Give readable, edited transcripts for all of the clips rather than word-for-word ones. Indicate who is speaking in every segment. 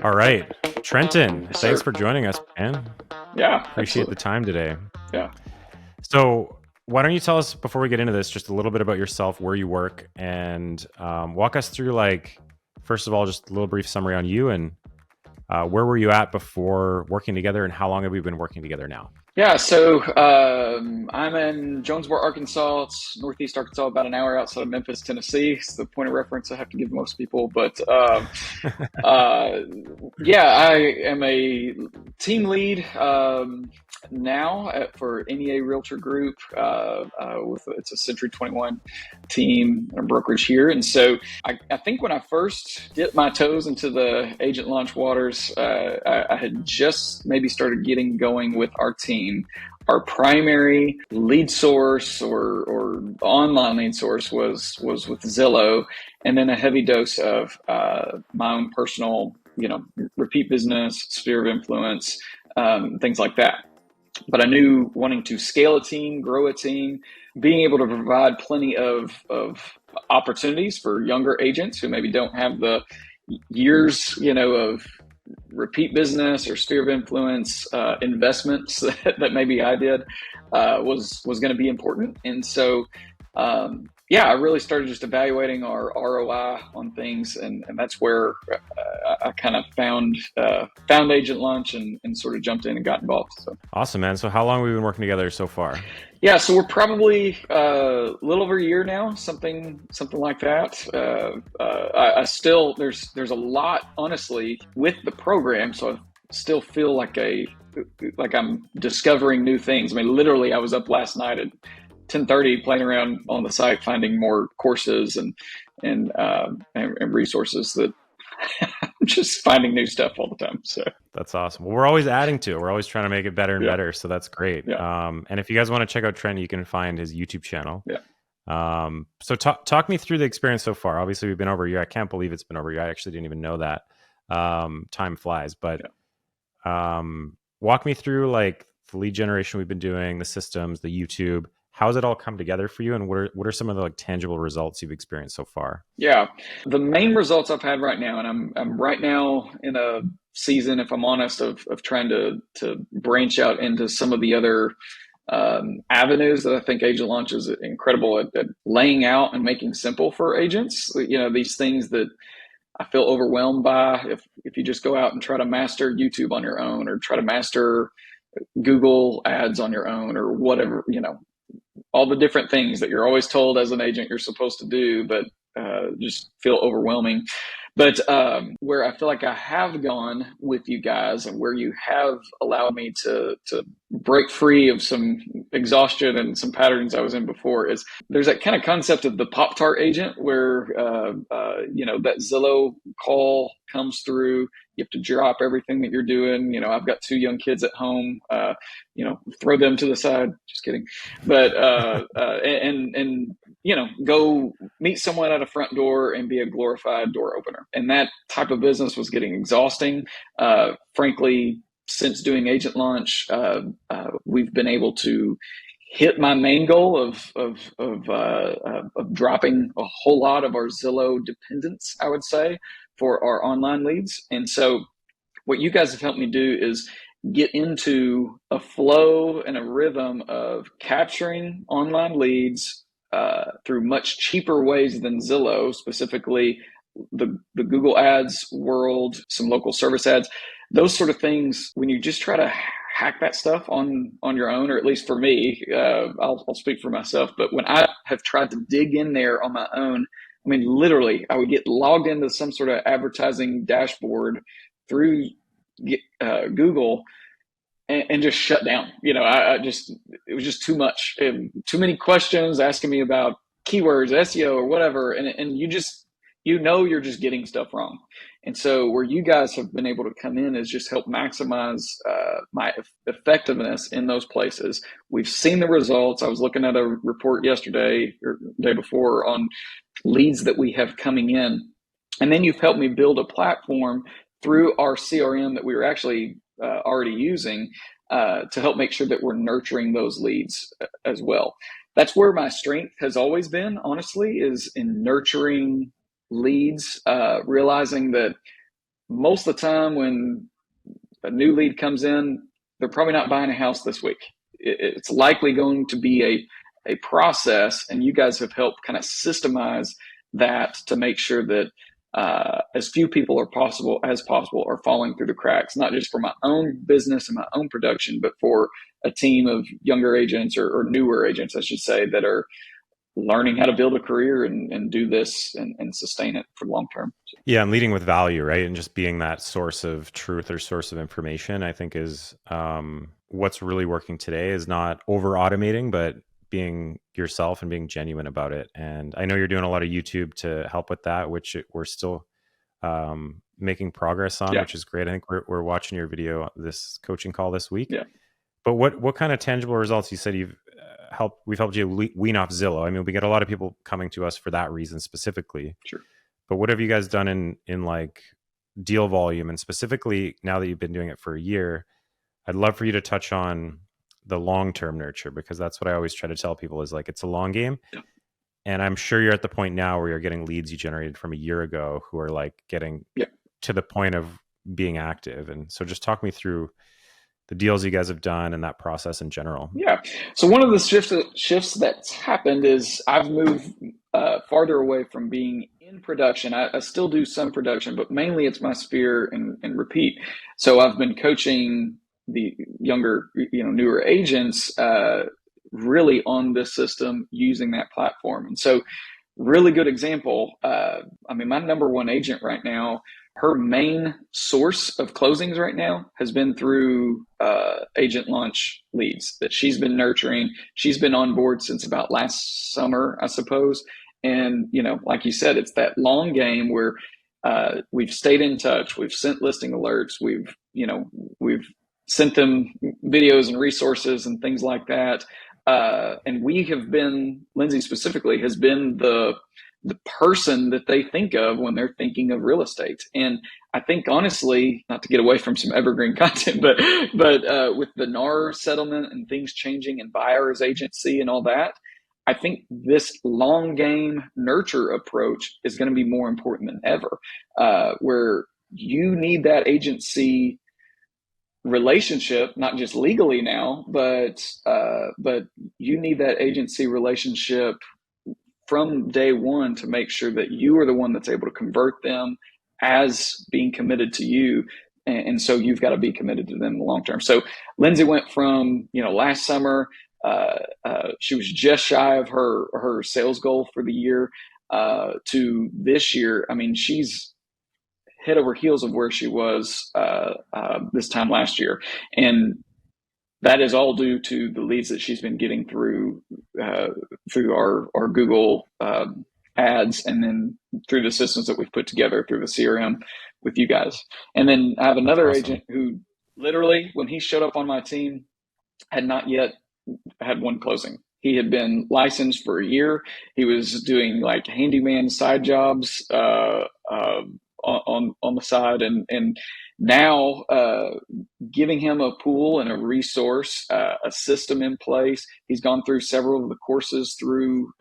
Speaker 1: All right. Trenton,
Speaker 2: Yes,
Speaker 1: thanks
Speaker 2: sir.
Speaker 1: for joining us, man.
Speaker 2: Yeah,
Speaker 1: Appreciate the
Speaker 2: absolutely.
Speaker 1: time today.
Speaker 2: Yeah.
Speaker 1: So, why don't you tell us, before we get into this, just a little bit about yourself, where you work, and walk us through, like, first of all, just a little brief summary on you and where were you at before working together, and how long have we been working together now?
Speaker 2: Yeah, so I'm in Jonesboro, Arkansas. It's northeast Arkansas, about an hour outside of Memphis, Tennessee. It's the point of reference I have to give most people. But uh, yeah, I am a team lead now for NEA Realtor Group. It's a Century 21 team and brokerage here, and so I think when I first dipped my toes into the agent launch waters, I had just maybe started getting going with our team. Our primary lead source or online lead source was with Zillow, and then a heavy dose of my own personal, repeat business, sphere of influence, things like that. But I knew wanting to scale a team, grow a team, being able to provide plenty of opportunities for younger agents who maybe don't have the years, of repeat business or sphere of influence investments that maybe I did was going to be important. And so, yeah, I really started just evaluating our ROI on things, and that's where I kind of found Agent Lunch and sort of jumped in and got involved. So.
Speaker 1: Awesome, man. So, how long have we been working together so far?
Speaker 2: Yeah, so we're probably a little over a year now, something like that. I still there's a lot, honestly, with the program, so I still feel like I'm discovering new things. I mean, literally, I was up last night at 10:30 playing around on the site, finding more courses and resources that I'm just finding new stuff all the time. So
Speaker 1: That's awesome. Well, we're always adding to it. We're always trying to make it better and
Speaker 2: yeah,
Speaker 1: better. So that's great.
Speaker 2: yeah,
Speaker 1: And if you guys want to check out Trent, you can find his YouTube channel.
Speaker 2: yeah.
Speaker 1: So talk me through the experience so far. Obviously, we've been over a year. I can't believe it's been over a year. I actually didn't even know that. Time flies. But
Speaker 2: Yeah.
Speaker 1: walk me through, like, the lead generation we've been doing, the systems, the YouTube. How's it all come together for you? And what are some of the, like, tangible results you've experienced so far?
Speaker 2: Yeah, the main results I've had right now, and I'm right now in a season, if I'm honest, of trying to branch out into some of the other avenues that I think Agent Launch is incredible at laying out and making simple for agents. These things that I feel overwhelmed by. If you just go out and try to master YouTube on your own, or try to master Google ads on your own, or whatever, all the different things that you're always told as an agent you're supposed to do, but just feel overwhelming. But where I feel like I have gone with you guys, and where you have allowed me to break free of some exhaustion and some patterns I was in before, is there's that kind of concept of the Pop-Tart agent, where that Zillow call comes through. You have to drop everything that you're doing. I've got two young kids at home. Throw them to the side. Just kidding. But and go meet someone at a front door and be a glorified door opener. And that type of business was getting exhausting. Frankly, since doing Agent Launch, we've been able to hit my main goal of dropping a whole lot of our Zillow dependence, I would say, for our online leads. And so what you guys have helped me do is get into a flow and a rhythm of capturing online leads through much cheaper ways than Zillow, specifically the Google Ads world, some local service ads, those sort of things. When you just try to hack that stuff on your own, or at least for me, I'll speak for myself, but when I have tried to dig in there on my own, I mean, literally, I would get logged into some sort of advertising dashboard through Google and just shut down. It was just too much, too many questions asking me about keywords, SEO, or whatever, and you're just getting stuff wrong. And so where you guys have been able to come in is just help maximize my effectiveness in those places. We've seen the results. I was looking at a report yesterday or the day before on leads that we have coming in. And then you've helped me build a platform through our CRM that we were actually already using to help make sure that we're nurturing those leads as well. That's where my strength has always been, honestly, is in nurturing leads, realizing that most of the time when a new lead comes in, they're probably not buying a house this week. It's likely going to be a process, and you guys have helped kind of systemize that to make sure that as few people as possible are falling through the cracks, not just for my own business and my own production, but for a team of younger agents or newer agents, I should say, that are learning how to build a career and do this and sustain it for long term.
Speaker 1: Yeah, and leading with value, right? And just being that source of truth or source of information, I think is what's really working today is not over automating, but being yourself and being genuine about it. And I know you're doing a lot of YouTube to help with that, which we're still making progress on,
Speaker 2: Yeah.
Speaker 1: which is great. I think we're watching your video, this coaching call this week.
Speaker 2: Yeah.
Speaker 1: But what kind of tangible results? You said we've helped you wean off Zillow. I mean, we get a lot of people coming to us for that reason specifically.
Speaker 2: Sure.
Speaker 1: But what have you guys done in like deal volume, and specifically now that you've been doing it for a year? I'd love for you to touch on the long-term nurture, because that's what I always try to tell people is like, it's a long game.
Speaker 2: Yeah.
Speaker 1: And I'm sure you're at the point now where you're getting leads you generated from a year ago who are like getting to the point of being active. And so just talk me through the deals you guys have done and that process in general.
Speaker 2: Yeah. So one of the shifts that's happened is I've moved farther away from being in production. I still do some production, but mainly it's my sphere and repeat. So I've been coaching the younger, newer agents really on this system using that platform. And so really good example. My number one agent right now, her main source of closings right now has been through agent launch leads that she's been nurturing. She's been on board since about last summer, I suppose. And, like you said, it's that long game where we've stayed in touch. We've sent listing alerts. We've sent them videos and resources and things like that. And we have been, Lindsay specifically, has been the person that they think of when they're thinking of real estate. And I think honestly, not to get away from some evergreen content, but with the NAR settlement and things changing and buyer's agency and all that, I think this long game nurture approach is going to be more important than ever, where you need that agency relationship, not just legally now, but you need that agency relationship from day one to make sure that you are the one that's able to convert them as being committed to you. And so you've got to be committed to them in the long term. So Lindsay went from, last summer, she was just shy of her sales goal for the year, to this year. I mean, she's head over heels of where she was this time last year. And that is all due to the leads that she's been getting through our Google ads, and then through the systems that we've put together through the CRM with you guys. And then I have another agent who literally, when he showed up on my team, had not yet had one closing. He had been licensed for a year. He was doing like handyman side jobs on the side, and now giving him a pool and a resource, a system in place. He's gone through several of the courses through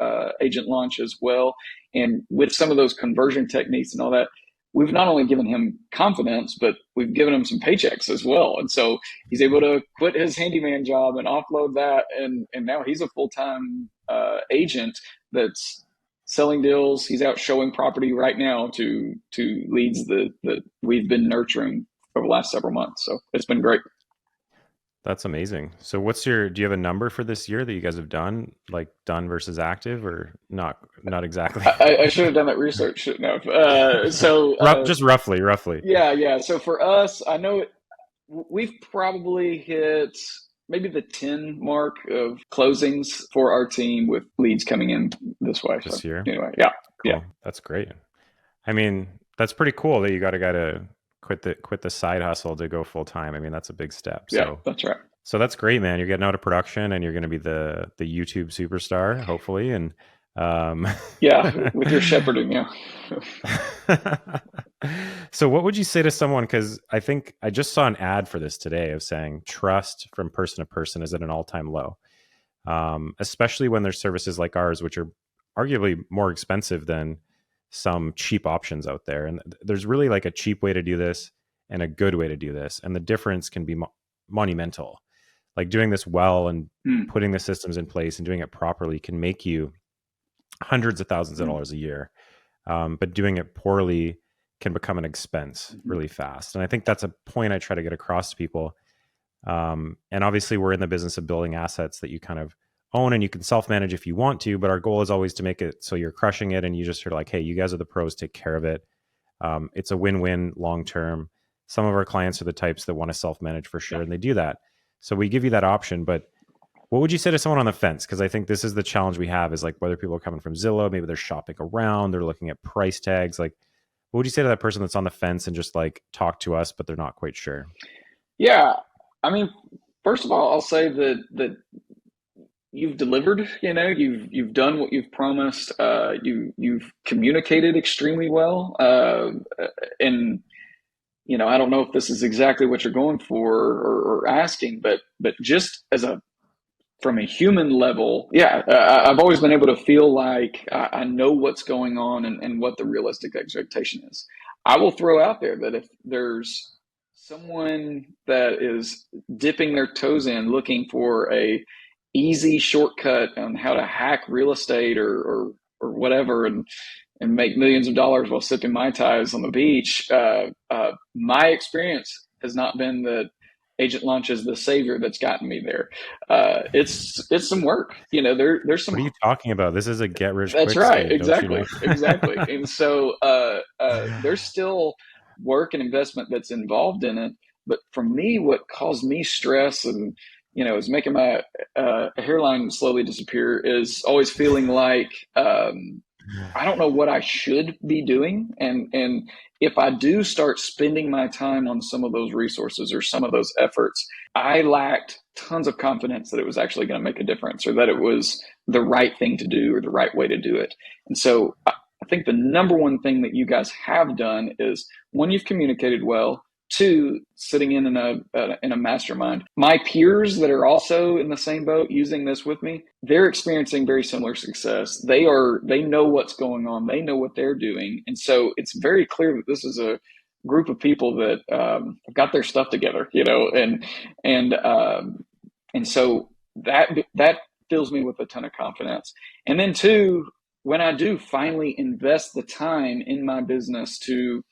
Speaker 2: Agent Launch as well. And with some of those conversion techniques and all that, we've not only given him confidence, but we've given him some paychecks as well. And so he's able to quit his handyman job and offload that. And now he's a full-time agent that's selling deals. He's out showing property right now to leads that we've been nurturing over the last several months. So it's been great.
Speaker 1: That's amazing. So do you have a number for this year that you guys have done, like done versus active, or not exactly?
Speaker 2: I should have done that research, shouldn't have.
Speaker 1: Just roughly.
Speaker 2: Yeah. So for us, I know we've probably hit maybe the 10 mark of closings for our team with leads coming in this way.
Speaker 1: This year?
Speaker 2: Anyway, yeah.
Speaker 1: Cool.
Speaker 2: Yeah.
Speaker 1: That's great. I mean, that's pretty cool that you got a guy to quit the side hustle to go full time. I mean, that's a big step.
Speaker 2: Yeah, that's right.
Speaker 1: So that's great, man. You're getting out of production and you're going to be the YouTube superstar, hopefully. And
Speaker 2: yeah, with your shepherding, yeah.
Speaker 1: So what would you say to someone? Because I think I just saw an ad for this today of saying trust from person to person is at an all-time low, especially when there's services like ours, which are arguably more expensive than some cheap options out there. And there's really like a cheap way to do this and a good way to do this. And the difference can be monumental. Like doing this well and putting the systems in place and doing it properly can make you hundreds of thousands of dollars a year. But doing it poorly can become an expense really fast. And I think that's a point I try to get across to people. And obviously we're in the business of building assets that you kind of own and you can self-manage if you want to, but our goal is always to make it so you're crushing it and you just are like, hey, you guys are the pros, take care of it. It's a win-win long-term. Some of our clients are the types that want to self-manage for sure, and they do that. So we give you that option, but what would you say to someone on the fence? Because I think this is the challenge we have is like whether people are coming from Zillow, maybe they're shopping around, they're looking at price tags. Like, what would you say to that person that's on the fence and just like talk to us, but they're not quite sure?
Speaker 2: Yeah. I mean, first of all, I'll say that you've delivered. You've done what you've promised. You've communicated extremely well, and I don't know if this is exactly what you're going for or asking, but just from a human level, yeah, I've always been able to feel like I know what's going on and what the realistic expectation is. I will throw out there that if there's someone that is dipping their toes in looking for a easy shortcut on how to hack real estate or whatever and make millions of dollars while sipping Mai Tais on the beach, my experience has not been that Agent Launch is the savior that's gotten me there. It's some work. There's some.
Speaker 1: What are you talking about? This is a get rich
Speaker 2: That's
Speaker 1: quick
Speaker 2: right.
Speaker 1: scheme, don't you
Speaker 2: Exactly.
Speaker 1: know?
Speaker 2: Exactly. And so there's still work and investment that's involved in it. But for me, what caused me stress and is making my hairline slowly disappear is always feeling like I don't know what I should be doing. And if I do start spending my time on some of those resources or some of those efforts, I lacked tons of confidence that it was actually going to make a difference or that it was the right thing to do or the right way to do it. And so I think the number one thing that you guys have done is one, you've communicated well. Two, sitting in a mastermind. My peers that are also in the same boat using this with me, they're experiencing very similar success. They know what's going on. They know what they're doing, and so it's very clear that this is a group of people that have got their stuff together, and so that fills me with a ton of confidence. And then two, when I do finally invest the time in my business to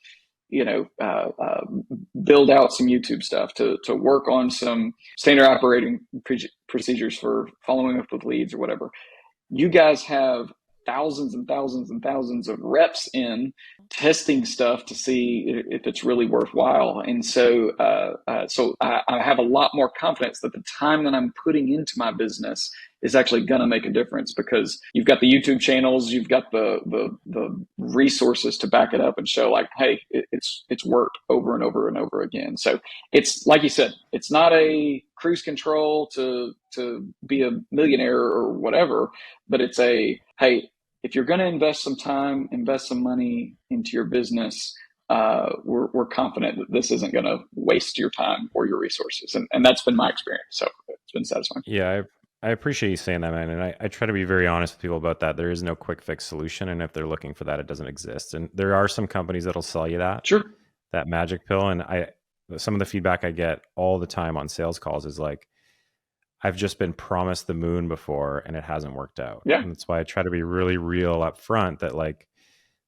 Speaker 2: build out some YouTube stuff, to work on some standard operating procedures for following up with leads or whatever. You guys have thousands and thousands and thousands of reps in testing stuff to see if it's really worthwhile. And so I have a lot more confidence that the time that I'm putting into my business is actually going to make a difference because you've got the YouTube channels, you've got the resources to back it up and show like, hey, it's worked over and over and over again. So it's like you said, it's not a cruise control to be a millionaire or whatever, but it's a, hey, if you're going to invest some time, invest some money into your business, we're confident that this isn't going to waste your time or your resources. And that's been my experience. So it's been satisfying.
Speaker 1: Yeah, I appreciate you saying that, man. And I try to be very honest with people about that. There is no quick fix solution. And if they're looking for that, it doesn't exist. And there are some companies that'll sell you
Speaker 2: Sure.
Speaker 1: that magic pill. And some of the feedback I get all the time on sales calls is like, I've just been promised the moon before and it hasn't worked out.
Speaker 2: Yeah.
Speaker 1: And that's why I try to be really real up front that like,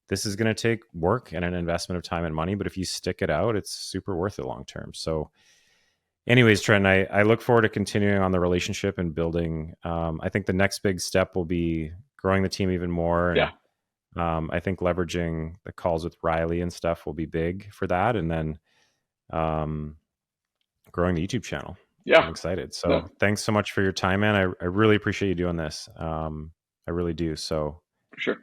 Speaker 1: this is going to take work and an investment of time and money, but if you stick it out, it's super worth it long term. So anyways, Trent, I look forward to continuing on the relationship and building. I think the next big step will be growing the team even more.
Speaker 2: Yeah.
Speaker 1: And, I think leveraging the calls with Riley and stuff will be big for that. And then growing the YouTube channel.
Speaker 2: Yeah.
Speaker 1: I'm excited. So Thanks so much for your time, man. I really appreciate you doing this. I really do. So
Speaker 2: for sure.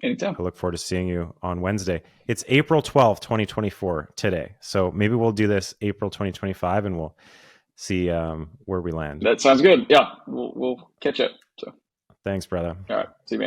Speaker 2: Anytime.
Speaker 1: I look forward to seeing you on Wednesday. It's April 12th, 2024 today. So maybe we'll do this April 2025 and we'll see where we land.
Speaker 2: That sounds good. Yeah. We'll catch up. So
Speaker 1: thanks, brother.
Speaker 2: All right. See you, man.